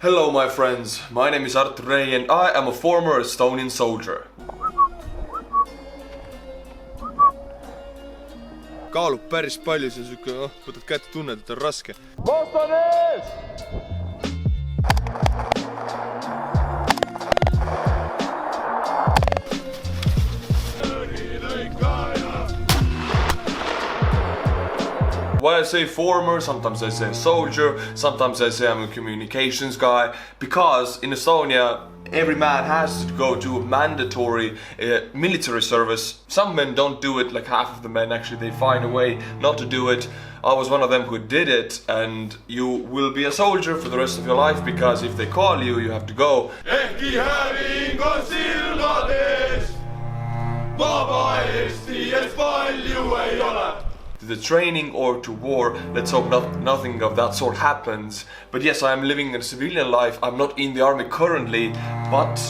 Hello my friends, my name is Artur and I am a former Estonian soldier. Kaalub päris palju, see siuke, võtad kätte, tunned, et on raske. Vastan ees! Why I say former, sometimes I say soldier, sometimes I say I'm a communications guy, because in Estonia every man has to go to a mandatory military service. Some men don't do it, like half of the men actually, they find a way not to do it. I was one of them who did it, and you will be a soldier for the rest of your life, because if they call you, you have to go. Ehkki häving on silmades, vaba Eesti ees palju ei ole. To the training or to war, let's hope nothing of that sort happens. But yes, I am living a civilian life. I'm not in the army currently, but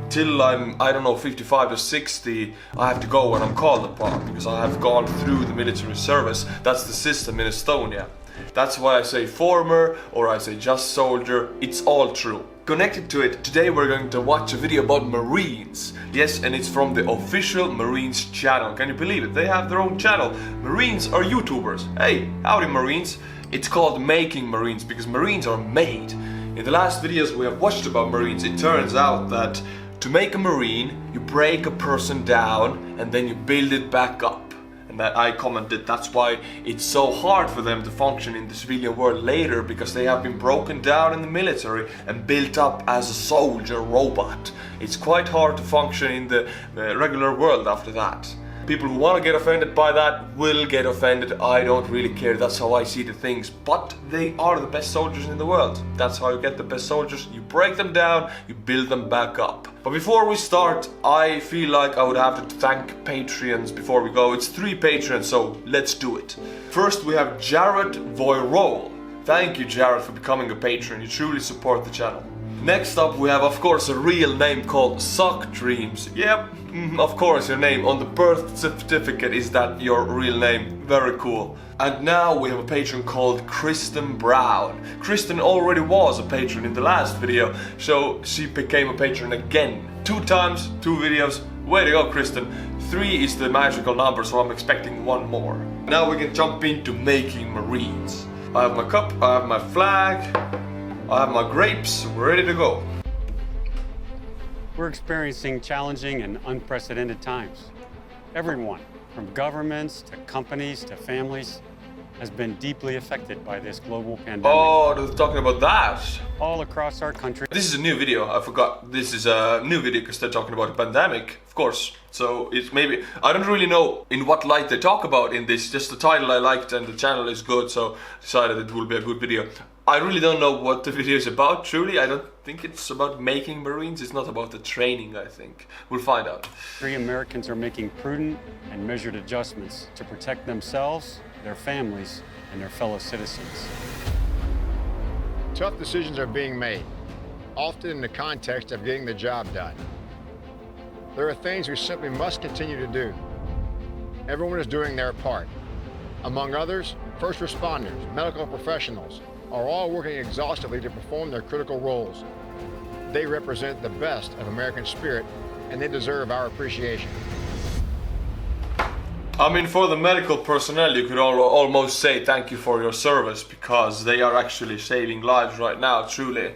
till I'm, I don't know, 55 or 60, I have to go when I'm called upon, because I have gone through the military service. That's the system in Estonia. That's why I say former or I say just soldier. It's all true. Connected to it, today we're going to watch a video about Marines. Yes, and it's from the official Marines channel. Can you believe it? They have their own channel. Marines are YouTubers. Hey, howdy Marines. It's called Making Marines because Marines are made. In the last videos we have watched about Marines, it turns out that to make a Marine, you break a person down and then you build it back up. And that I commented that's why it's so hard for them to function in the civilian world later, because they have been broken down in the military and built up as a soldier robot. It's quite hard to function in the regular world after that. People who want to get offended by that will get offended. I don't really care. That's how I see the things. But they are the best soldiers in the world. That's how you get the best soldiers. You break them down, you build them back up. But before we start, I feel like I would have to thank Patreons before we go. It's 3 Patreons, so let's do it. First we have Jared Voirol. Thank you, Jared, for becoming a patron. You truly support the channel. Next up we have, of course, a real name called Suck Dreams. Yep, of course your name on the birth certificate is that your real name. Very cool. And now we have a patron called Kristen Brown. Kristen already was a patron in the last video, so she became a patron again. 2 times, 2 videos. Way to go, Kristen. 3 is the magical number, so I'm expecting 1 more. Now we can jump into Making Marines. I have my cup, I have my flag, I have my grapes, we're ready to go. We're experiencing challenging and unprecedented times. Everyone, from governments to companies to families, has been deeply affected by this global pandemic. Oh, they're talking about that. All across our country. This is a new video, I forgot. This is a new video because they're talking about the pandemic, of course. So it's maybe, I don't really know in what light they talk about in this, just the title I liked and the channel is good, so decided it will be a good video. I really don't know what the video is about, truly. I don't think it's about making Marines. It's not about the training, I think. We'll find out. 3 Americans are making prudent and measured adjustments to protect themselves, their families, and their fellow citizens. Tough decisions are being made, often in the context of getting the job done. There are things we simply must continue to do. Everyone is doing their part. Among others, first responders, medical professionals, are all working exhaustively to perform their critical roles. They represent the best of American spirit, and they deserve our appreciation. I mean, for the medical personnel, you could almost say thank you for your service, because they are actually saving lives right now, truly.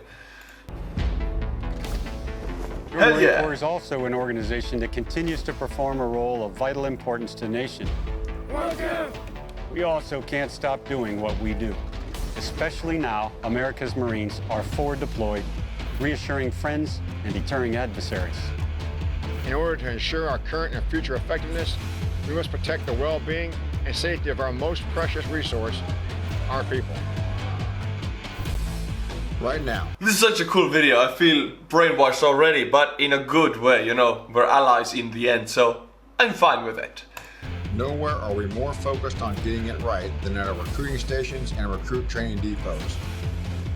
The Hell Marine yeah. Corps is also an organization that continues to perform a role of vital importance to the nation. We also can't stop doing what we do. Especially now, America's Marines are forward deployed, reassuring friends and deterring adversaries. In order to ensure our current and future effectiveness, we must protect the well-being and safety of our most precious resource, our people. Right now. This is such a cool video. I feel brainwashed already, but in a good way, you know. We're allies in the end, so I'm fine with it. Nowhere are we more focused on getting it right than at our recruiting stations and recruit training depots,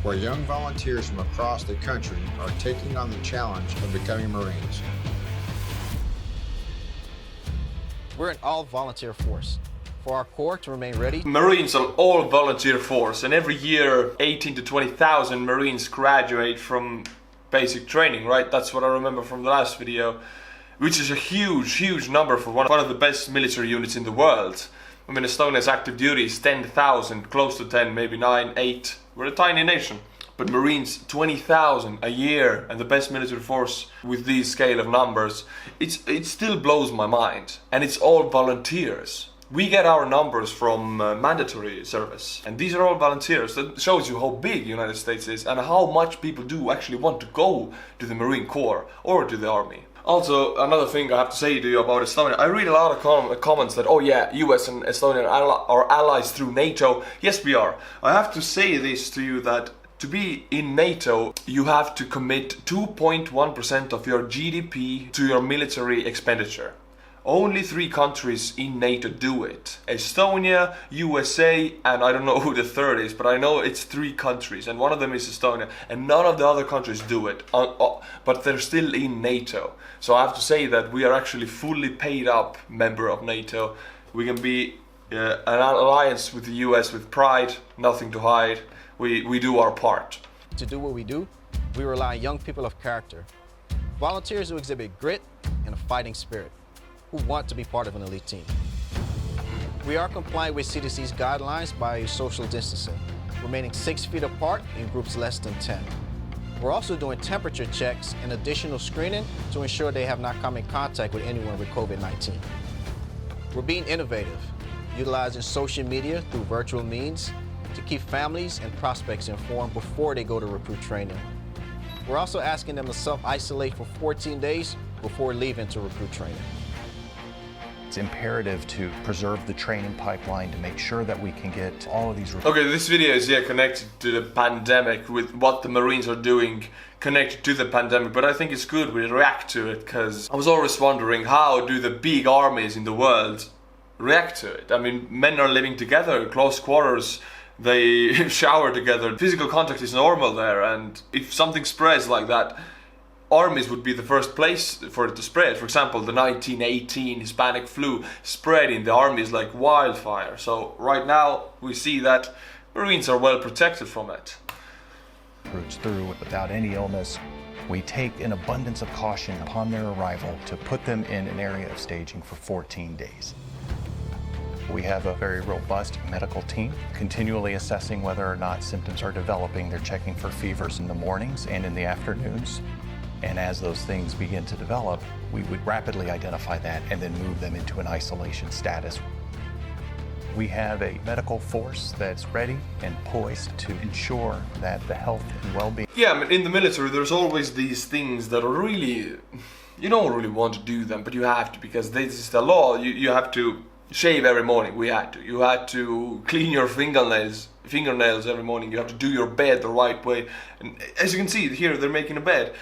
where young volunteers from across the country are taking on the challenge of becoming Marines. We're an all-volunteer force, for our Corps to remain ready. Marines are all volunteer force, and every year 18 to 20,000 Marines graduate from basic training, right? That's what I remember from the last video, which is a huge number for one of the best military units in the world. I mean, Estonia's active duty is 10,000, close to 10, maybe 9, 8. We're a tiny nation. But Marines, 20,000 a year, and the best military force with these scale of numbers, it still blows my mind. And it's all volunteers. We get our numbers from mandatory service, and these are all volunteers. That shows you how big the United States is and how much people do actually want to go to the Marine Corps or to the Army. Also, another thing I have to say to you about Estonia, I read a lot of comments that, oh yeah, US and Estonia are allies through NATO. Yes, we are. I have to say this to you, that to be in NATO, you have to commit 2.1% of your GDP to your military expenditure. Only 3 countries in NATO do it. Estonia, USA, and I don't know who the third is, but I know it's 3 countries, and one of them is Estonia, and none of the other countries do it, but they're still in NATO. So I have to say that we are actually fully paid up member of NATO. We can be an alliance with the US with pride, nothing to hide. We do our part. To do what we do, we rely on young people of character, volunteers who exhibit grit and a fighting spirit, who want to be part of an elite team. We are compliant with CDC's guidelines by social distancing, remaining 6 feet apart in groups less than 10. We're also doing temperature checks and additional screening to ensure they have not come in contact with anyone with COVID-19. We're being innovative, utilizing social media through virtual means to keep families and prospects informed before they go to recruit training. We're also asking them to self-isolate for 14 days before leaving to recruit training. It's imperative to preserve the training pipeline to make sure that we can get all of these. Okay, this video is connected to the pandemic, with what the Marines are doing connected to the pandemic, but I think it's good we react to it, because I was always wondering, how do the big armies in the world react to it? I mean, men are living together, close quarters, they shower together, physical contact is normal there, and if something spreads like that, armies would be the first place for it to spread. For example, the 1918 Hispanic flu spread in the armies like wildfire. So right now we see that Marines are well protected from it. Through without any illness, we take an abundance of caution upon their arrival to put them in an area of staging for 14 days. We have a very robust medical team, continually assessing whether or not symptoms are developing. They're checking for fevers in the mornings and in the afternoons. And as those things begin to develop, we would rapidly identify that and then move them into an isolation status. We have a medical force that's ready and poised to ensure that the health and well-being. Yeah, I mean, in the military there's always these things that are really, you don't really want to do them, but you have to, because this is the law. You have to shave every morning. We had to. You had to clean your fingernails every morning. You have to do your bed the right way. And as you can see here, they're making a bed.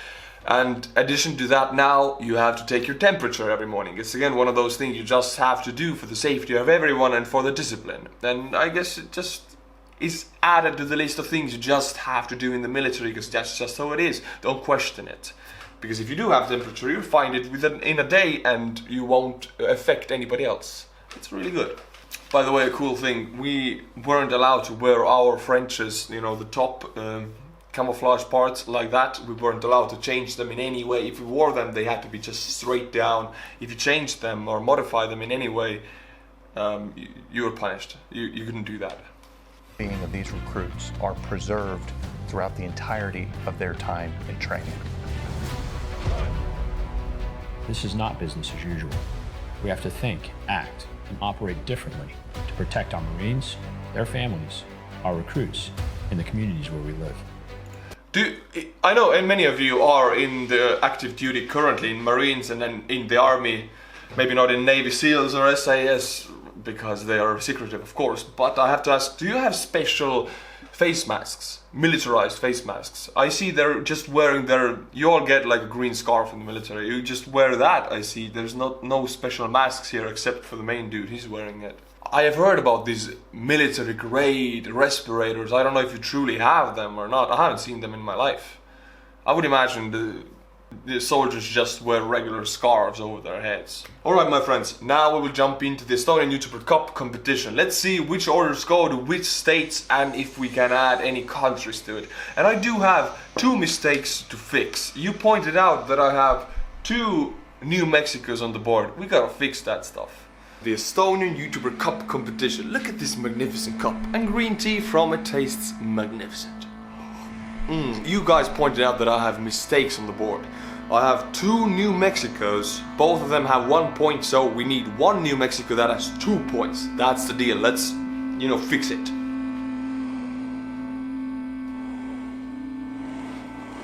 And in addition to that, now you have to take your temperature every morning. It's again one of those things you just have to do for the safety of everyone and for the discipline. And I guess it just is added to the list of things you just have to do in the military, because that's just how it is. Don't question it. Because if you do have temperature, you'll find it in a day and you won't affect anybody else. It's really good. By the way, a cool thing, we weren't allowed to wear our Frenches, you know, the top camouflage parts like that. We weren't allowed to change them in any way. If we wore them, they had to be just straight down. If you changed them or modify them in any way, you were punished. You couldn't do that. Being of these recruits are preserved throughout the entirety of their time in training. This is not business as usual. We have to think, act, and operate differently to protect our Marines, their families, our recruits, and the communities where we live. I know, and many of you are in the active duty currently in Marines and then in the Army, maybe not in Navy SEALs or SAS, because they are secretive, of course, but I have to ask, do you have special face masks, militarized face masks? I see they're just wearing you all get like a green scarf in the military, you just wear that. I see there's no special masks here except for the main dude, he's wearing it. I have heard about these military grade respirators. I don't know if you truly have them or not. I haven't seen them in my life. I would imagine the soldiers just wear regular scarves over their heads. Alright my friends, now we will jump into the Estonian Youtuber Cup competition. Let's see which orders go to which states and if we can add any countries to it. And I do have 2 mistakes to fix. You pointed out that I have 2 New Mexicos on the board. We gotta fix that stuff. The Estonian Youtuber Cup competition. Look at this magnificent cup. And green tea from it tastes magnificent. You guys pointed out that I have mistakes on the board. I have 2 New Mexicos. Both of them have 1 point, so we need 1 New Mexico that has 2 points. That's the deal. Let's, fix it.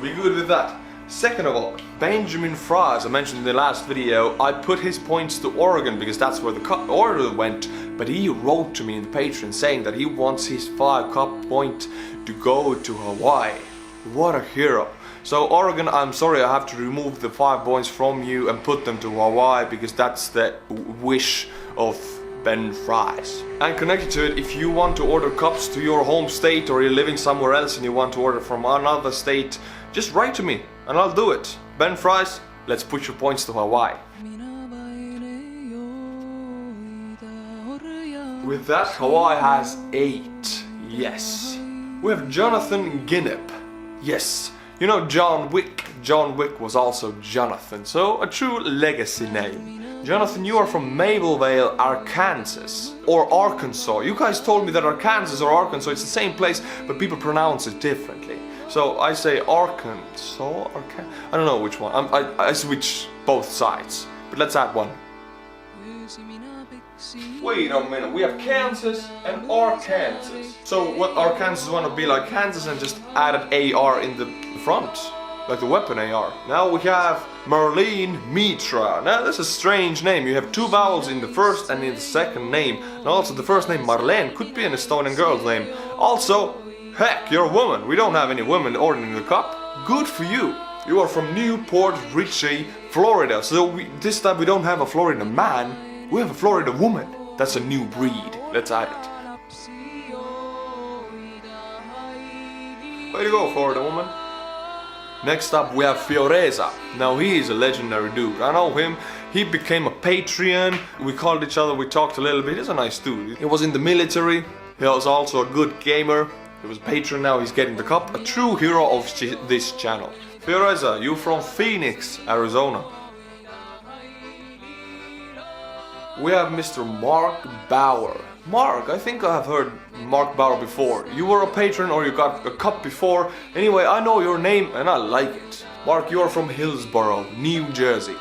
We good with that? Second of all, Benjamin Fry, as I mentioned in the last video, I put his points to Oregon because that's where the cup order went, but he wrote to me in the Patreon saying that he wants his 5 cup point to go to Hawaii. What a hero. So Oregon, I'm sorry, I have to remove the 5 points from you and put them to Hawaii because that's the wish of Ben Fries. And connected to it, if you want to order cups to your home state or you're living somewhere else and you want to order from another state, just write to me and I'll do it. Ben Fries, let's put your points to Hawaii. With that, Hawaii has 8. Yes. We have Jonathan Ginnep. Yes. You know John Wick? John Wick was also Jonathan, so a true legacy name. Jonathan, you are from Mablevale, Arkansas. Or Arkansas. You guys told me that Arkansas or Arkansas, it's the same place, but people pronounce it differently. So I say Arkansas, I don't know which one. I switch both sides, but let's add one. Wait a minute, we have Kansas and Arkansas. So what Arkansas want to be like Kansas and just added AR in the front, like the weapon AR. Now we have Marlene Mitra. Now that's a strange name. You have 2 vowels in the first and in the second name. And also the first name Marlene could be an Estonian girl's name. Also, heck, you're a woman. We don't have any women ordering the cup. Good for you. You are from Newport Richey, Florida. So this time we don't have a Florida man. We have a Florida woman. That's a new breed. Let's add it. Way to go, Florida woman. Next up we have Fioreza. Now he is a legendary dude. I know him. He became a Patreon. We called each other, we talked a little bit. He's a nice dude. He was in the military. He was also a good gamer. He was a Patreon, now he's getting the cup. A true hero of this channel. Fioreza, you from Phoenix, Arizona. We have Mr. Mark Bauer. Mark, I think I have heard Mark Bauer before. You were a patron or you got a cup before. Anyway, I know your name and I like it. Mark, you are from Hillsborough, New Jersey.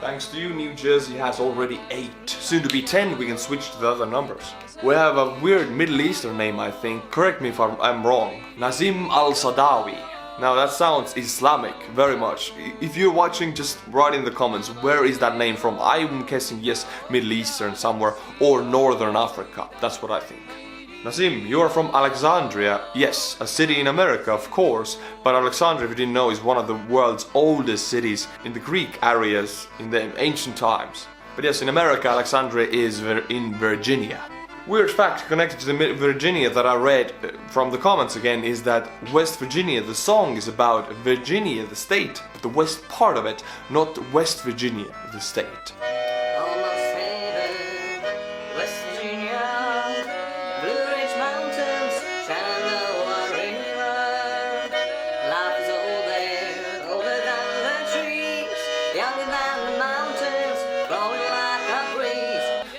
Thanks to you, New Jersey has already 8. Soon to be 10, we can switch to the other numbers. We have a weird Middle Eastern name, I think. Correct me if I'm wrong. Nazim Al-Sadawi. Now that sounds Islamic, very much. If you're watching, just write in the comments, where is that name from? I'm guessing yes, Middle Eastern somewhere, or Northern Africa. That's what I think. Nazim, you are from Alexandria. Yes, a city in America, of course, but Alexandria, if you didn't know, is one of the world's oldest cities in the Greek areas in the ancient times. But yes, in America, Alexandria is in Virginia. Weird fact connected to the Virginia that I read from the comments again is that West Virginia, the song is about Virginia, the state, but the west part of it, not West Virginia, the state.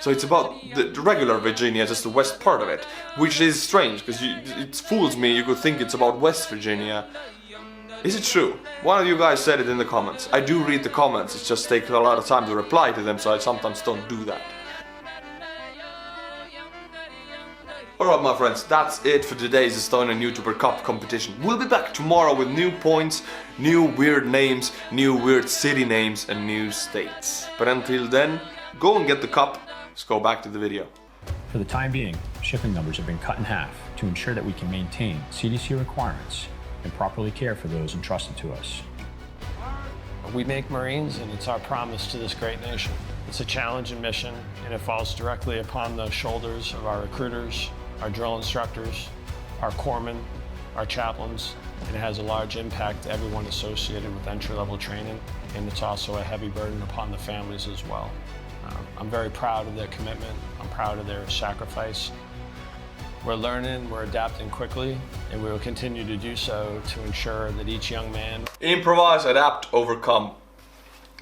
So it's about the regular Virginia, just the west part of it, which is strange, because it fools me, you could think it's about West Virginia. Is it true? One of you guys said it in the comments. I do read the comments, it just takes a lot of time to reply to them, so I sometimes don't do that. Alright my friends, that's it for today's Estonian Youtuber Cup competition. We'll be back tomorrow with new points, new weird names, new weird city names and new states. But until then, go and get the cup. Let's go back to the video. For the time being, shipping numbers have been cut in half to ensure that we can maintain CDC requirements and properly care for those entrusted to us. We make Marines, and it's our promise to this great nation. It's a challenge and mission, and it falls directly upon the shoulders of our recruiters, our drill instructors, our corpsmen, our chaplains, and it has a large impact to everyone associated with entry-level training, and it's also a heavy burden upon the families as well. I'm very proud of their commitment. I'm proud of their sacrifice. We're learning, we're adapting quickly, and we will continue to do so to ensure that each young man... Improvise, adapt, overcome.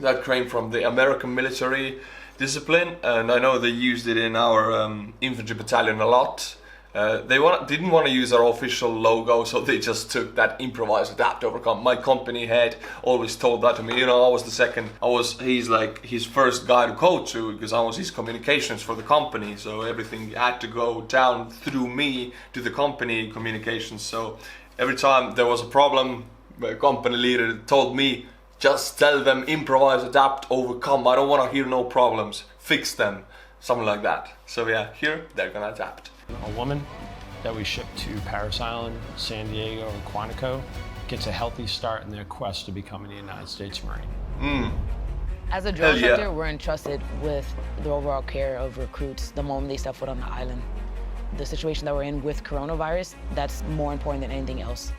That came from the American military discipline, and I know they used it in our infantry battalion a lot. They didn't want to use our official logo, so they just took that improvise, adapt, overcome. My company head always told that to me. You know, I was the second. He's like his first guy to coach to, because I was his communications for the company. So everything had to go down through me to the company communications. So every time there was a problem, the company leader told me, just tell them improvise, adapt, overcome. I don't want to hear no problems. Fix them. Something like that. So yeah, here they're gonna adapt. A woman that we ship to Paris Island, San Diego, or Quantico gets a healthy start in their quest to becoming a United States Marine. As a drill instructor, we're entrusted with the overall care of recruits the moment they step foot on the island. The situation that we're in with coronavirus, that's more important than anything else.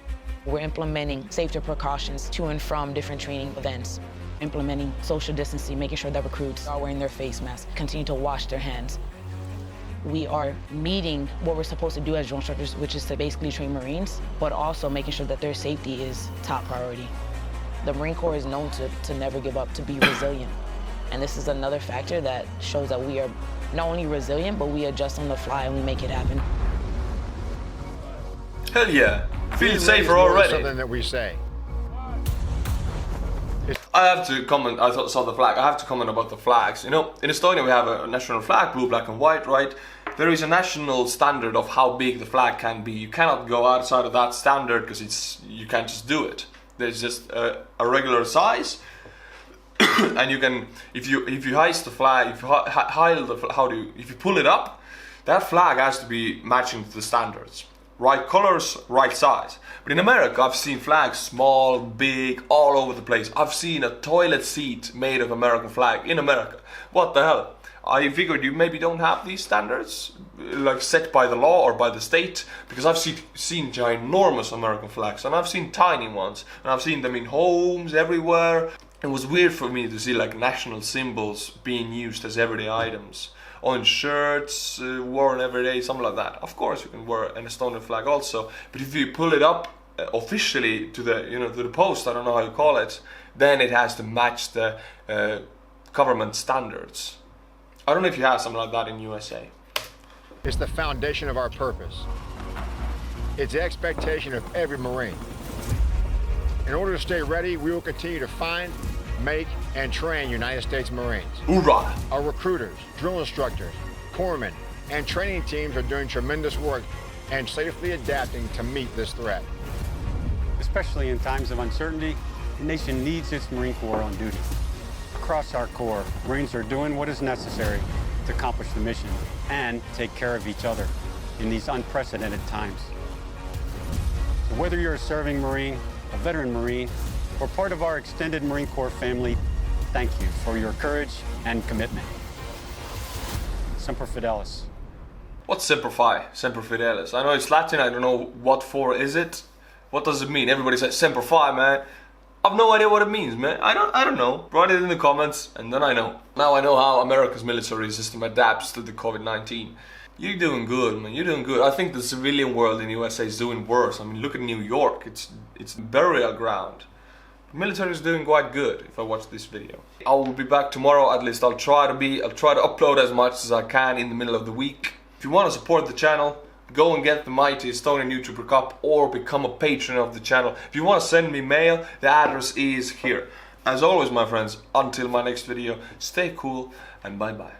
We're implementing safety precautions to and from different training events, implementing social distancing, making sure that recruits are wearing their face masks, continue to wash their hands. We are meeting what we're supposed to do as drill instructors, which is to basically train Marines, but also making sure that their safety is top priority. The Marine Corps is known to never give up, to be resilient. And this is another factor that shows that we are not only resilient, but we adjust on the fly and we make it happen. Hell yeah. Feel safer already. Something that we say. I have to comment, I saw the flag, I have to comment about the flags. You know, in Estonia we have a national flag, blue, black and white, right? There is a national standard of how big the flag can be. You cannot go outside of that standard because you can't just do it. There's just a regular size. And you can, if you hoist the flag, if you pull it up, that flag has to be matching to the standards. Right colors, right size. But in America, I've seen flags small, big, all over the place. I've seen a toilet seat made of American flag in America. What the hell? I figured you maybe don't have these standards, like set by the law or by the state, because I've seen ginormous American flags, and I've seen tiny ones, and I've seen them in homes everywhere. It was weird for me to see like national symbols being used as everyday items. On shirts, worn every day, something like that. Of course, you can wear an Estonian flag also, but if you pull it up officially to the, to the post, I don't know how you call it, then it has to match the government standards. I don't know if you have something like that in USA. It's the foundation of our purpose. It's the expectation of every Marine. In order to stay ready, we will continue to find, make, and train United States Marines. Hoorah! Our recruiters, drill instructors, corpsmen, and training teams are doing tremendous work and safely adapting to meet this threat. Especially in times of uncertainty, the nation needs its Marine Corps on duty. Across our Corps, Marines are doing what is necessary to accomplish the mission and take care of each other in these unprecedented times. So whether you're a serving Marine, a veteran Marine, or part of our extended Marine Corps family, thank you for your courage and commitment. Semper Fidelis. What's Semper Fi? Semper Fidelis. I know it's Latin, I don't know what for is it. What does it mean? Everybody says Semper Fi, man. I've no idea what it means, man. I don't know. Write it in the comments and then I know. Now I know how America's military system adapts to the COVID-19. You're doing good, man. You're doing good. I think the civilian world in the USA is doing worse. I mean, look at New York. It's burial ground. The military is doing quite good if I watch this video. I will be back tomorrow, at least I'll try to upload as much as I can in the middle of the week. If you want to support the channel, go and get the mighty Estonian Youtuber Cup or become a patron of the channel. If you want to send me mail, the address is here. As always, my friends, until my next video, stay cool and bye bye.